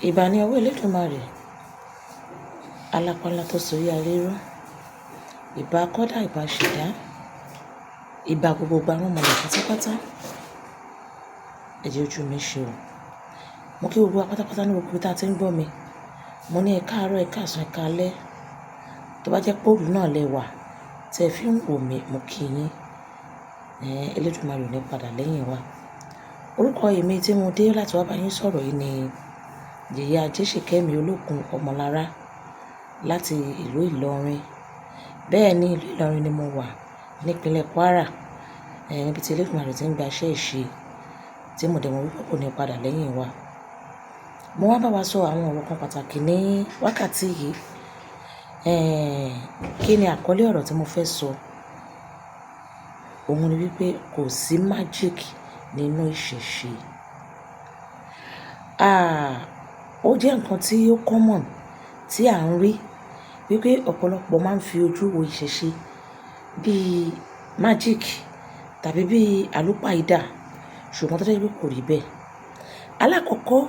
Ìbà ní ọwọ́ Elédùmarè, alápálá tó sorí arérú, ìbà akọ́dá, ìbà ṣẹ̀dá, ìbà gbogbo àwọn ọmọlẹ̀ pátápátá. Ẹ jẹ́ ojú mi ṣe o. Mo kí gbogbo wa pátápátá ní gbogbo ibi tá a ti ń gbọ́ mi. Mo ní ẹ káàárọ̀, ẹ káàsán, ẹ káalẹ́. Tó bá jẹ́ pé òru náà lẹ wà tẹ́ fi ń wò mí, mo kí yín. Elédùmarè ò ní padà lẹ́yìn wa. Orúkọ èmi tí mo dé láti wá bá yín sọ̀rọ̀ yìí ni Yeye Aje Ṣìkẹ́mi Olókun Ọmọlára láti ìlú Ìlọrin. Bẹ́ẹ̀ ni ìlú Ìlọrin ni mo wà nípínlẹ̀ Kwara, níbi tí Elédùmarè ti ń gba iṣẹ́ ìṣe tí mo dẹ̀ mọ̀ wípé kò ní padà lẹ́yìn wa. Mo wá bá wa sọ àwọn ọ̀rọ̀ kan pàtàkì ní wákàtí yìí. Kí ni àkọlé ọ̀rọ̀ tí mo fẹ́ sọ? Òun ni wípé kò sí magic nínú ìṣẹ̀ṣe. Ó jẹ́ nǹkan tí ó common tí à ń rí wípé ọ̀pọ̀lọpọ̀ máa ń fi ojú wo ìṣẹ̀ṣe bí magic tàbí bí àlúpàídà, ṣùgbọ́n tó jẹ́ wípé kò rí bẹ́ẹ̀. Alákọ̀ọ́kọ́,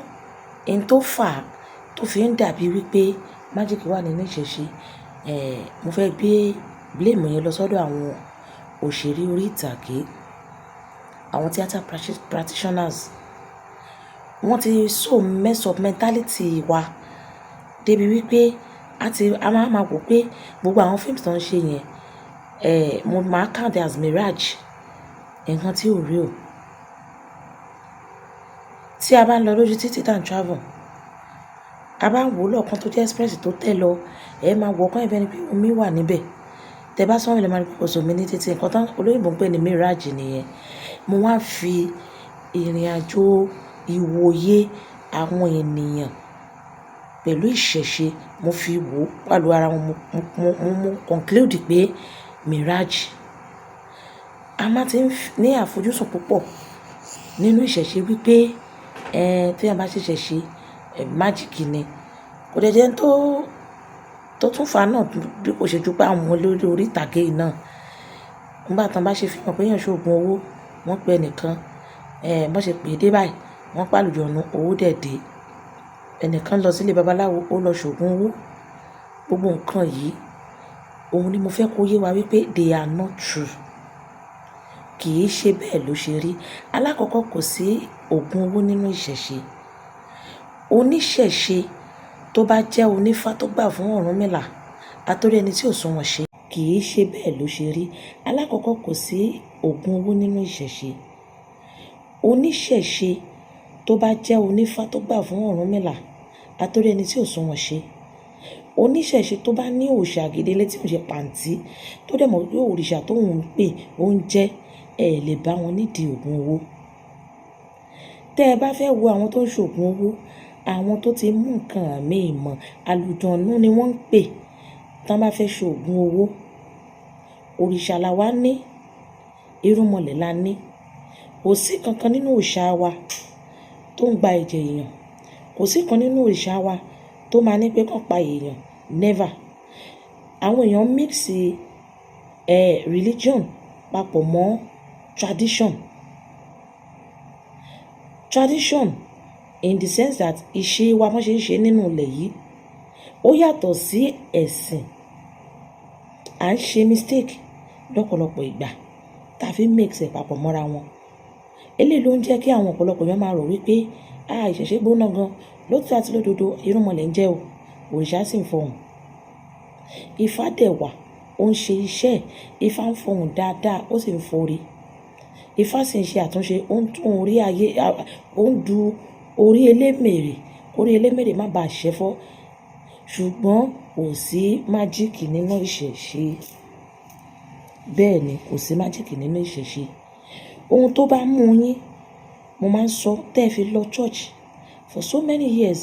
ohun tó fà á tó fi ń dàbí wípé magic wà nínú ìṣẹ̀ṣe, mo fẹ́ gbé blame yẹn lọ sọ́dọ̀ àwọn òṣèré orí ìtàgé, àwọn theatre practitioners. Wọ́n ti so mess up mentality wa débi wípé a máa wò pé gbogbo àwọn fíìmù tó ń ṣe yẹn, mo máa count as mirage, nǹkan tí ò rí o. Tí a bá ń lọ lójú títí tá ń travel, a bá ń wò lọ́ọ̀kan tó jẹ́ express tó tẹ̀ lọ, máa wọ̀ ọ̀kan ìbẹ́ ni pé omi wà níbẹ̀. Tẹ bá sọ́n mi lè máa rí pé kò sómi ní títí, nǹkan tán olóyìnbó ń pè ní mirage nìyẹn. Mo wá fi ìrìn àjò ìwòye àwọn ènìyàn pẹ̀lú ìṣẹ̀ṣe, mo fi wò pẹ̀lú ara wọn, mo conclude pé mirage. A máa ti ní àfojúsùn púpọ̀ nínú ìṣẹ̀ṣe wípé tí a bá ṣe ìṣẹ̀ṣe, magic ni. Kò dẹ̀ jẹ́ tó tún fa náà bí kò ṣe ju pé àwọn olórí orí ìtàgé náà, nígbà tí wọ́n bá ṣe fíìmù pé èèyàn ṣoògùn owó, wọ́n pe ẹnìkan, bọ́n ṣe pè é dé báyìí, wọ́n pàlùjọ̀nù owó dẹ̀ dé. Ẹnìkan lọ sílé babaláwo, ó lọ ṣoògùn owó. Gbogbo nǹkan yìí, òun ni mo fẹ́ kó yé wa wípé they are not true. Kì í ṣe bẹ́ẹ̀ ló ṣe rí. Alákọ̀ọ́kọ́, kò sí ògùn owó nínú ìṣẹ̀ṣe. Oníṣẹ̀ṣe tó bá jẹ́ onífá tó gbà fún Ọ̀rúnmìlà, àtórí ẹni tí ò sunwọ̀n ṣe. Kì í ṣe bẹ́ẹ̀ ló ṣe rí. Alákọ̀ọ́kọ́, kò sí ògùn owó nínú ìṣẹ̀ṣe. Oníṣẹ̀ṣe tó bá jẹ́ onífá tó gbà fún Ọ̀rúnmìlà, àtórí ẹni tí ò sunwọ̀n ṣe. Oníṣẹ̀ṣe tó bá ní òòṣà gidi létí òun ṣe pàǹtí, tó dẹ̀ mọ̀ pé òrìṣà tó ń pè ó ń jẹ́, lè bá wọn nídìí ògùn owó. Tẹ́ ẹ bá fẹ́ wo àwọn tó ń ṣògùn owó, àwọn tó ti mú nǹkan àmì ìmọ̀ àlùjọ̀nnú ni wọ́n ń pè tán bá fẹ́ ṣògùn owó. Òrìṣà la wá ní, irúnmọlẹ̀ la ní. Kò sí kankan nínú òòṣà wa tó ń gba ẹ̀jẹ̀ èèyàn. Kò sí kan nínú òrìṣà wa tó máa ní pé kán pa èèyàn. Never. Àwọn èèyàn mix religion papọ̀ mọ́ tradition. Tradition in the sense that ìṣe wa wọ́n ṣe ń ṣe nínú ilẹ̀ yìí, ó yàtọ̀ sí ẹ̀sìn. À ń ṣe mistake lọ́pọ̀lọpọ̀ ìgbà tá a fi mix ẹ̀ papọ̀ mọ́ra wọn. Eléyìí ló ń jẹ́ kí àwọn ọ̀pọ̀lọpọ̀ èèyàn máa rò wípé ìṣẹ̀ṣe gbóná gan, lóòótọ́ àti lódodo irúnmọlẹ̀ ń jẹ́ o, òrìṣà sì ń fọhùn. Ifá dẹ̀ wà, ó ń ṣe iṣẹ́. Ifá ń fọhùn dáadáa, ó sì ń forí. Ifá sì ń ṣe àtúnṣe, ó ń tún orí ayé, ó ń du orí elémèrè, orí elémèrè má bàa ṣẹ́fọ́. Ṣùgbọ́n kò sí magic nínú ìṣẹ̀ṣe. Bẹ́ẹ̀ ni, kò sí magic nínú ìṣẹ̀ṣe. Ohun tó bá mú yín, mo máa ń sọ, tẹ́ ẹ fi lọ church for so many years,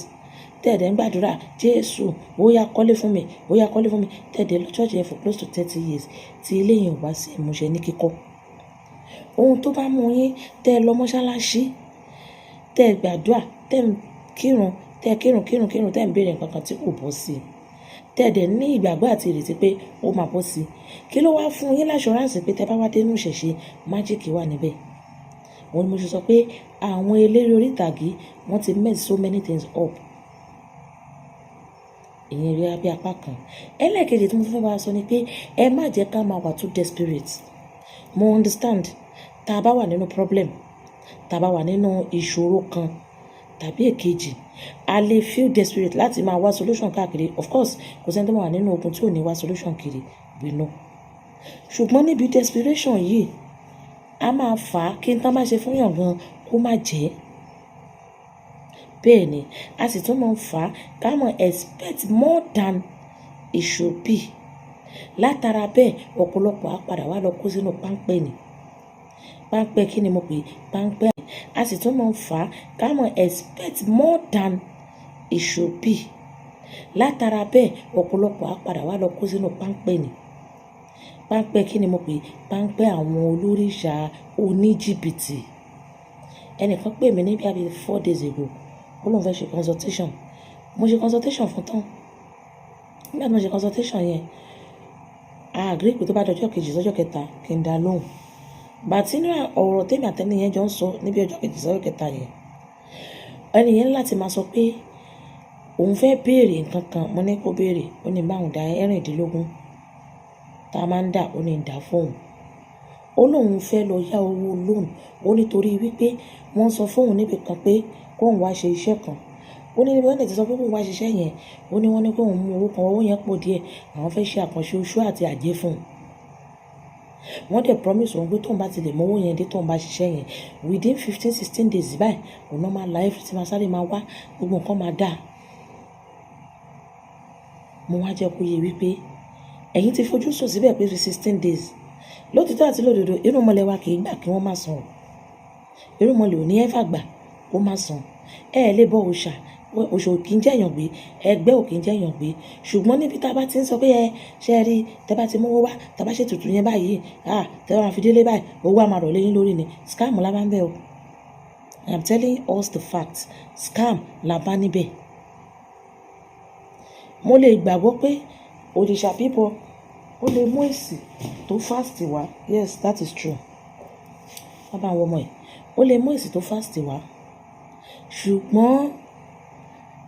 tẹ́ ẹ dẹ̀ ń gbàdúrà, Jésù, ó yá kọ́lé fún mi, ó yá kọ́lé fún mi. Tẹ́ ẹ dẹ̀ lọ church yẹn for close to 30 years, tí ilé yẹn ò bá sí ìmúṣẹ ní kíkọ́. Ohun tó bá mú yín, tẹ́ ẹ lọ mọ́ṣáláṣí, tẹ́ ẹ gbàdúrà, tẹ́ ẹ kírun, tẹ́ ẹ kírun, tẹ́ ẹ ń béèrè nǹkan kan tí kò bọ́ sí. Tẹ́ ẹ dẹ̀ ní ìgbàgbọ́ àti ìrètí pé ó máa bọ́ sí. Kí ló wá fún yín l'assurance pé tẹ́ bá wá dé inú ìṣẹ̀ṣe, magic wà níbẹ̀? Òun ni mo ṣe sọ pé àwọn eléré orí ìtàgé wọ́n ti mess so many things up. ìyẹn rí abẹ́ apá kan. Ẹlẹ́ẹ̀kejì tí mo fẹ́ bá a sọ ni pé ẹ má jẹ́ ká máa wà too desperate. Mo understand tá a bá wà nínú problem, tá a bá wà nínú ìṣòro kan tàbí èkejì, a lè feel desperate láti máa wá solution káàkiri. Of course, kò sẹ́ni tó máa wà nínú ogun tí ò ní wá solution kiri, we know. Ṣùgbọ́n níbi desperation yìí, a máa fà á kí n tán bá ṣe fún yàn gan kó má jẹ́. Bẹ́ẹ̀ ni, a sì tún máa ń fà á ká mọ̀ expect more than it should be. Látara bẹ́ẹ̀, ọ̀pọ̀lọpọ̀ á padà wá lọ kó sínú páńpẹ́ ni. Páńpẹ́ kí ni mo pè é? Páńpẹ́. A sì tún máa ń fà á ká mọ̀ expect more than it should be. Látara bẹ́ẹ̀, ọ̀pọ̀lọpọ̀ á padà wá lọ kó sínú páńpẹ́ ni. Páńpẹ́ kí ni mo pè é? Páńpẹ́ àwọn olórìṣà oníjìbìtì. Ẹnìkan pè mí ní bí 4 days ago. Ó lóun fẹ́ ṣe consultation. Mo ṣe consultation fún tán. Nígbà tí mo ṣe consultation yẹn, a agree pé tó bá dọjọ́ kejì sọ́jọ́ kẹta kí n dá lóhùn. Bàtí ní ọ̀rọ̀ tèmi àtẹni yẹn jọ ń sọ níbi ọjọ́ kejì sọ́jọ́ kẹta yẹn, ẹni yẹn láti máa sọ pé òun fẹ́ béèrè nǹkan kan. Mo ní kó béèrè. Ó ní báwọn dá 16 tá a máa ń dà, ó ní dà fóun. Ó lóun fẹ́ lọ yá owó loan. Ó nítorí wípé wọ́n sọ fóun níbi kan pé kóun wá ṣe iṣẹ́ kan. Ó ní níbi wọ́n ti sọ pé kóun wá ṣiṣẹ́ yẹn, ó ní wọ́n ní kóun mú owó kan, owó yẹn pọ̀ díẹ̀. Àwọn fẹ́ ṣe àkànṣe oṣù àti àjẹ́ fún un. Wọ́n dẹ̀ promise òun pé tóun bá ti lè mọ owó yẹn dé tóun bá ṣiṣẹ́ yẹn, within 15-16 days báyìí, òun náà máa la everything máa sáré máa wá, gbogbo nǹkan máa dà. Mo wá jẹ́ kó yé wípé ẹ̀yin ti fojú sùn síbẹ̀ pé 16 days. Lótìtọ́ àti lódodo, irúnmọlẹ̀ wa kì í gbà kí wọ́n má san. Irúnmọlẹ̀ ò ní ẹ́fà gbà kó má san. Ẹ lè bọ òòṣà, òòṣà ò kí ń jẹ́yàn gbé, ẹgbẹ́ ò kí ń jẹ́yàn gbé. Ṣùgbọ́n níbi tá a bá ti ń sọ pé ṣe rí, tẹ́ bá ti mú owó wá, tá a bá ṣe tutù yẹn báyìí, tẹ́ bá máa fi délé báyìí, owó á máa rọ̀ lẹ́yìn lórí ni. Scam la bá ń bẹ̀ o. I am telling us the facts. Scam la bá níbẹ̀. Mo lè gbàgbọ́ pé òrìṣà bíbọ ó lè mú èsì tó fast wá. Yes, that is true. Bàbá àwọn ọmọ ẹ̀, ó lè mú èsì tó fast wá. Ṣùgbọ́n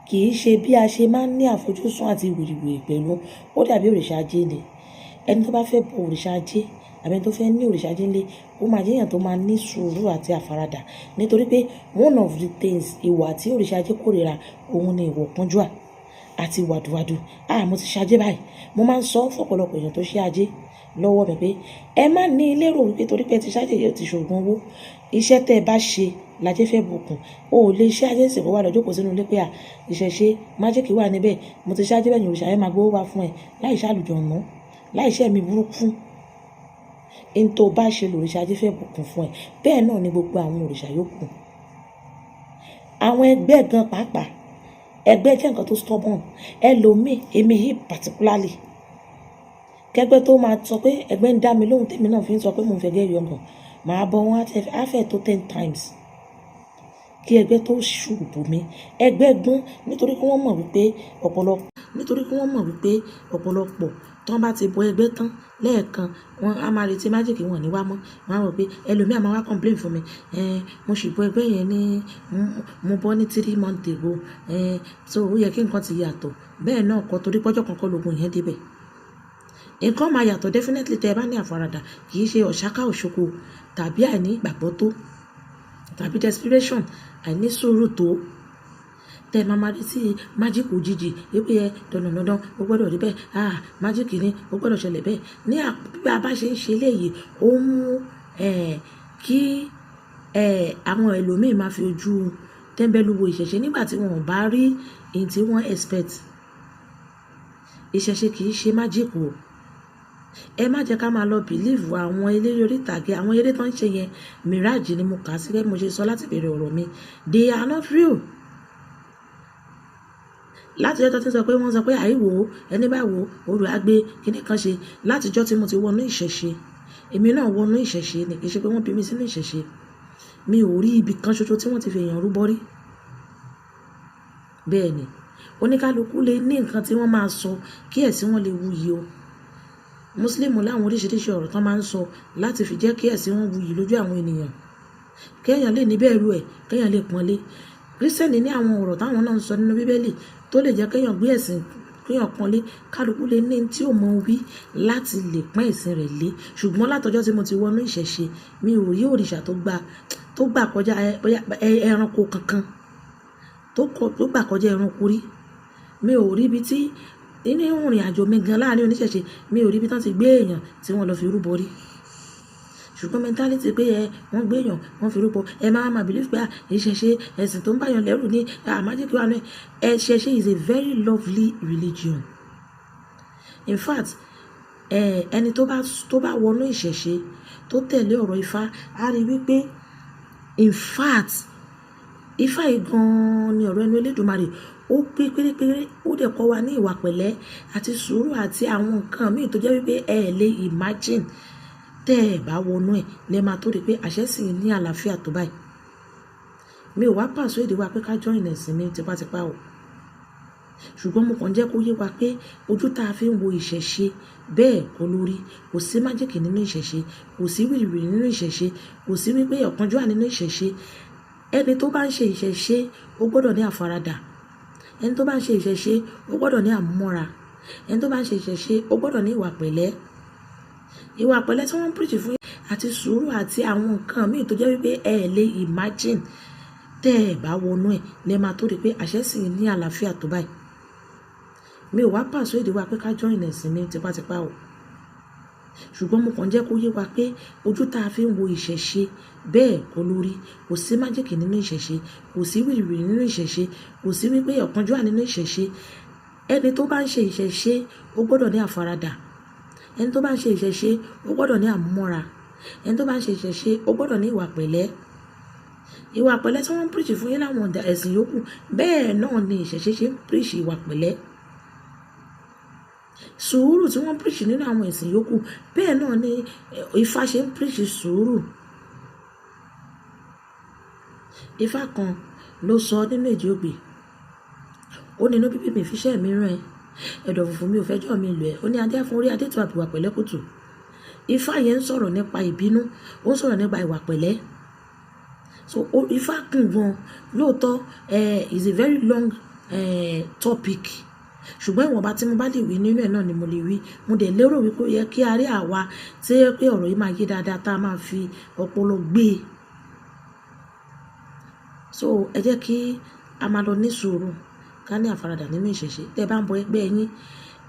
kì í ṣe bí a ṣe máa ń ní àfojúsùn àti wìrìwìrì pẹ̀lú. Ó dàbí òrìṣà ajé ni. Ẹni tó bá fẹ́ bọ òrìṣà ajé, àbí ẹni tó fẹ́ ní òrìṣà ajé ńlé, ó máa jẹ́ èèyàn tó máa ní sùúrù àti àfaradà. Nítorí pé one of the things ìwà tí òrìṣà ajé kórìíra, òun ni ìwà ọ̀kánjúà àti wàdùwàdù. Mo ti ṣajé báyìí. Mo máa ń sọ fọ́pọ̀lọpọ̀ èèyàn tó ṣe ajé lọ́wọ́ mi pé ẹ má ní lérò wípé torí pé ẹ ti ṣajé yóò ti ṣògùn owó. Iṣẹ́ tẹ́ ẹ bá ṣe lajẹ́ fẹ́ bùkún. O ò lè ṣe ajé ìsìnkú wà lọ́jọ́ kò sínú ilé pé ìṣẹ̀ṣe májíkì wà níbẹ̀. Mo ti ṣajé bẹ́ẹ̀ ni òrìṣà yẹn máa gbówó wá fún ẹ. Láì ṣàlùjọ̀nù, láì ṣẹ́ mi burúkú. In tó bá ṣe lòrìṣà ajé fẹ́ bùkún fún ẹ. Bẹ́ẹ̀ náà ni gbogbo àwọn òrìṣà yòókù. Àwọn ẹgbẹ́ gan pàápàá. Ẹgbẹ́ jẹ́ nǹkan tó stubborn. Ẹlòmíì, èmi yìí particularly. Kẹ́gbẹ́ tó máa sọ pé ẹgbẹ́ ń dá mi lóhùn tèmi náà fi ń sọ pé mo ń fẹ́ gẹ́ yọ̀ngàn. Màá bọ wọn á fẹ́ tó 10 times. Kí ẹgbẹ́ tó ṣùbù mi. Ẹgbẹ́ gbọ́n nítorí pé wọ́n mọ̀ wípé ọ̀pọ̀lọpọ̀ tó bá ti bọ ẹgbẹ́ tán lẹ́ẹ̀kan, wọ́n á máa retí májíkì wọn ní wá mọ́. Wọ́n á rò pé ẹlòmíì á máa wá complain fún mi. Mo sì bọ ẹgbẹ́ yẹn mo bọ́ ní 3 months ago. So ó yẹ kí nǹkan ti yàtọ̀. Bẹ́ẹ̀ náà kọ́ torí pọ́jọ́ kan kọ́ lógun yẹn débẹ̀. Nǹkan máa yàtọ̀ definitely tẹ́ ẹ bá ní àfaradà. Kì í ṣe ọ̀ṣáká òṣoko tàbí àìní ìgbàgbọ́ tó tàbí desperation, àìní sùúrù tó. Tẹ́ ẹ máa retí májíkì òjijì wípé dandan ó gbọ́dọ̀ rí bẹ́ẹ̀. Májíkì ni ó gbọ́dọ̀ ṣẹlẹ̀ bẹ́ẹ̀. Ní bí a bá ṣe ń ṣe léyìí, ó mú kí àwọn ẹlòmíì máa fi ojú tẹ́ńbẹ́lú wo ìṣẹ̀ṣe nígbà tí wọn ò bá rí èyí tí wọ́n expect. Ìṣẹ̀ṣe kì í ṣe májíkì o. Ẹ má jẹ́ ká máa lọ believe àwọn eléré orí ìtàgé. Àwọn eré tó ń ṣe yẹn mirage ni mo kà sí gẹ́gẹ́ bí mo ṣe sọ láti bẹ̀rẹ̀ ọ̀rọ̀ mi. They are not real. Láti ọjọ́ tí wọ́n sọ pé àìwò ẹni bá wò orò àgbé kíní kan ṣe. Látijọ́ tí mo ti wọnú ìṣẹ̀ṣe, èmi náà wọnú ìṣẹ̀ṣe ni. Kì í ṣe pé wọ́n bí mi sínú ìṣẹ̀ṣe. Mi ò rí ibi kan ṣoṣo tí wọ́n ti fi èèyàn rúbọ rí. Bẹ́ẹ̀ ni, oníkálukú lè ní nǹkan tí wọ́n máa sọ kí ẹ̀sìn wọn lè wuyì o. Muslim láwọn oríṣiríṣi ọ̀rọ̀ tán máa ń sọ láti fi jẹ́ kí ẹ̀sìn wọn wuyì lójú àwọn ènìyàn. Kéèyàn lè ní bẹ̀rù ẹ̀, kéèyàn lè pọ́nlé. Kírísítẹ́nì ní àwọn ọ̀rọ̀ táwọn náà ń sọ nínú Bíbélì tó lè jẹ́ kéèyàn gbé ẹ̀sìn kéèyàn pọ́nlé, kálukú lè ní tí ò mọ wí láti lè pọ́n ẹ̀sìn rẹ̀ lé. Ṣùgbọ́n látọjọ́ tí mo ti wọnú ìṣẹ̀ṣe, mi ò rí òrìṣà tó gbà kọjá ẹranko kankan, tó gbà kọjá ẹranko rí. Mi ò rí ibi tí nínú ìrìn àjò mi gan láàrin oníṣẹ̀ṣe, mi ò rí ibi tí wọ́n ti gbé èèyàn tí wọ́n lọ fi rúbọ rí. Ṣùgbọ́n mentality pé wọ́n gbé èèyàn wọ́n fi rúbọ, máa believe pé ìṣẹ̀ṣe ẹ̀sìn tó ń báyàn lẹ́rù ní magic wà ní. Ìṣẹ̀ṣe is a very lovely religion. In fact, ẹni tó bá wọnú ìṣẹ̀ṣe tó tẹ̀lé ọ̀rọ̀ Ifá, á rí wípé in fact Ifá yìí gan-an ni ọ̀rọ̀ ẹnu Elédùmarè. Ó pé pérépéré, ó dẹ̀ kọ́ wa ní ìwà pẹ̀lẹ́ àti sùúrù àti àwọn nǹkan míì tó jẹ́ wípé ẹ lè imagine. Tẹ́ ẹ bá wọnú ẹ̀ lẹ máa tó rí pé àṣẹ sì ní àlàáfíà tó báyìí. Mi ò wá persuade wa pé ká join ẹ̀sìn mi tipátipá o. Ṣùgbọ́n mo kàn jẹ́ kó yé wa pé ojú tá a fi ń wo ìṣẹ̀ṣe bẹ́ẹ̀ kọ́ lórí. Kò sí májèkì nínú ìṣẹ̀ṣe, kò sí wìrìwìrì nínú ìṣẹ̀ṣe, kò sí wípé ọ̀kánjúwà nínú ìṣẹ̀ṣe. Ẹni tó bá ń ṣe ìṣẹ̀ṣe ó gbọ́dọ̀ ní àfaradà. Ẹni tó bá ń ṣe ìṣẹ̀ṣe ó gbọ́dọ̀ ní àmúmọ́ra. Ẹni tó bá ń ṣe ìṣẹ̀ṣe ó gbọ́dọ̀ ní ìwà pẹ̀lẹ́. Ìwà pẹ̀lẹ́ tí wọ́n ń preach fún àti sùúrù àti àwọn nǹkan míì tó jẹ́ wípé ẹ lè imagine. Tẹ́ ẹ bá wọnú ẹ̀ lẹ máa tó rí pé àṣẹ sì ní àlàáfíà tó báyìí. Mi ò wá persuade wa pé ká join ẹ̀sìn mi tipátipá o. Ṣùgbọ́n mo kàn jẹ́ kó yé wa pé ojú tá a fi ń wo ìṣẹ̀ṣe bẹ́ẹ̀ kọ́ lórí. Kò sí májèkì nínú ìṣẹ̀ṣe, kò sí wìrìwìrì nínú ìṣẹ̀ṣe, kò sí wípé ọ̀kánjúwà nínú ìṣẹ̀ṣe. Ẹni tó bá ń ṣe ìṣẹ̀ṣe ó gbọ́dọ̀ ní àfaradà. Ẹni tó bá ń ṣe ìṣẹ̀ṣe ó gbọ́dọ̀ ní àmúmọ́ra. Ẹni tó bá ń ṣe ìṣẹ̀ṣe ó gbọ́dọ̀ ní ìwà pẹ̀lẹ́. Ìwà pẹ̀lẹ́ tí wọ́n ń preach fún yín láwọn ẹ̀sìn yòókù, bẹ́ẹ̀ náà ni ìṣẹ̀ṣe ṣe ń preach ìwà pẹ̀lẹ́. Sùúrù tí wọ́n ń preach nínú àwọn ẹ̀sìn yòókù, bẹ́ẹ̀ náà ni Ifá ṣe ń preach sùúrù. Ifá kan ló sọ nínú Èjì Ògbè, ó ní inú bíbí mi fiṣẹ́ mi rán ẹ, ẹ̀dọ̀ funfun mi ò fẹjọ́ mi lù ẹ́, ó ní adé fún orí adé tó àbùwà pẹ̀lẹ́ kùtù. Ifá yẹn ń sọ̀rọ̀ nípa ìbínú, ó ń sọ̀rọ̀ nípa ìwà pẹ̀lẹ́. So Ifá kùn gan lóòótọ́, is a very long topic. Ṣùgbọ́n ìwọ̀nba tí mo bá lè wí nínú ẹ̀ náà ni mo lè wí. Mo dẹ̀ lérò wípé ó yẹ kí a rí àwa tí ó yẹ pé ọ̀rọ̀ yìí máa yé dáadáa tá a máa fi ọpọlọ gbé. So ẹ jẹ́ kí a máa lọ ní sùúrù, ká ní àfaradà nínú ìṣẹ̀ṣe. Tẹ́ bá ń bọ ẹgbẹ́ yín,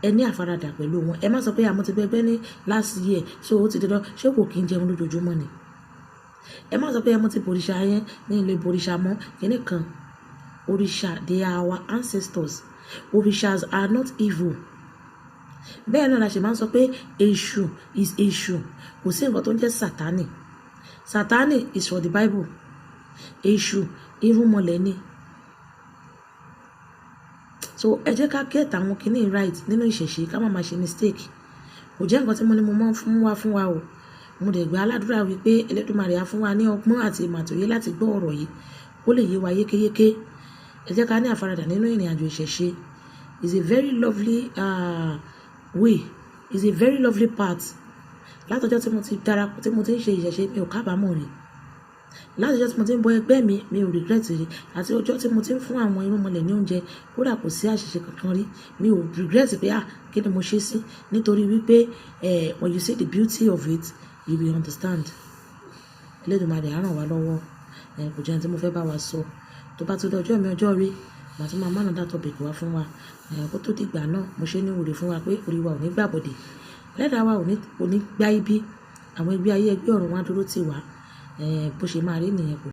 ẹ ní àfaradà pẹ̀lú wọn. Ẹ má sọ pé àmọ́ ti bẹ ẹgbẹ́ ní last year, so ó ti dandan ṣé kò kí ń jẹun lójoojúmọ́ ni. Ẹ má sọ pé àmọ́ ti bòrìṣà yẹn ní ilé bòrìṣà mọ́ kíní kan. Òrìṣà, they are our ancestors. Orishas are not evil. Bẹ́ẹ̀ náà la ṣe máa ń sọ pé Èṣù is Èṣù. Kò sí nǹkan tó ń jẹ́ Sátánì. Sátánì is for the Bible. Èṣù irúnmọlẹ̀ ni. So ẹ jẹ́ ká get àwọn kíní right nínú ìṣẹ̀ṣe, ká má máa ṣe mistake. Kò jẹ́ nǹkan tí mo ní mo máa ń fún wa o. Mo dẹ̀ gbà aládùúrà wípé Elédùmarè á fún wa ní ọgbọ́n àti ìmọ̀ àtòyé láti gbọ́ ọ̀rọ̀ yìí kó lè yé wa yékéyéké. Ẹ jẹ́ ká ní àfaradà nínú ìrìn àjò ìṣẹ̀ṣe. Is a very lovely way, is a very lovely path. Látọjọ́ tí mo ti darapọ̀, tí mo ti ń ṣe ìṣẹ̀ṣe, mi ò kábàámọ̀ rí. Látọjọ́ tí mo ti ń bọ ẹgbẹ́ mi, mi ò regret rí. Àti ọjọ́ tí mo ti ń fún àwọn irúnmọlẹ̀ ní oúnjẹ, kódà kò sí àṣìṣe kankan rí. Mi ò regret pé kí ni mo ṣe sí, nítorí wípé when you see the beauty of it, you will understand. Elédùmarè á ràn wá lọ́wọ́. Kò jẹ́ ẹni tí mo fẹ́ bá wa sọ. Tó bá tó di ọjọ́ mi ọjọ́ rí, màá tún máa mánà dá topic wá fún wa. Kó tó dìgbà náà, mo ṣe ní wòrè fún wa pé orí wa ò ní gbàbọ̀dè. Ẹlẹ́dàá wa ò ní gbá ibi. Àwọn ẹgbẹ́ ayé ẹgbẹ́ ọ̀run wá dúró tì wá. Bó ṣe máa rí nìyẹn.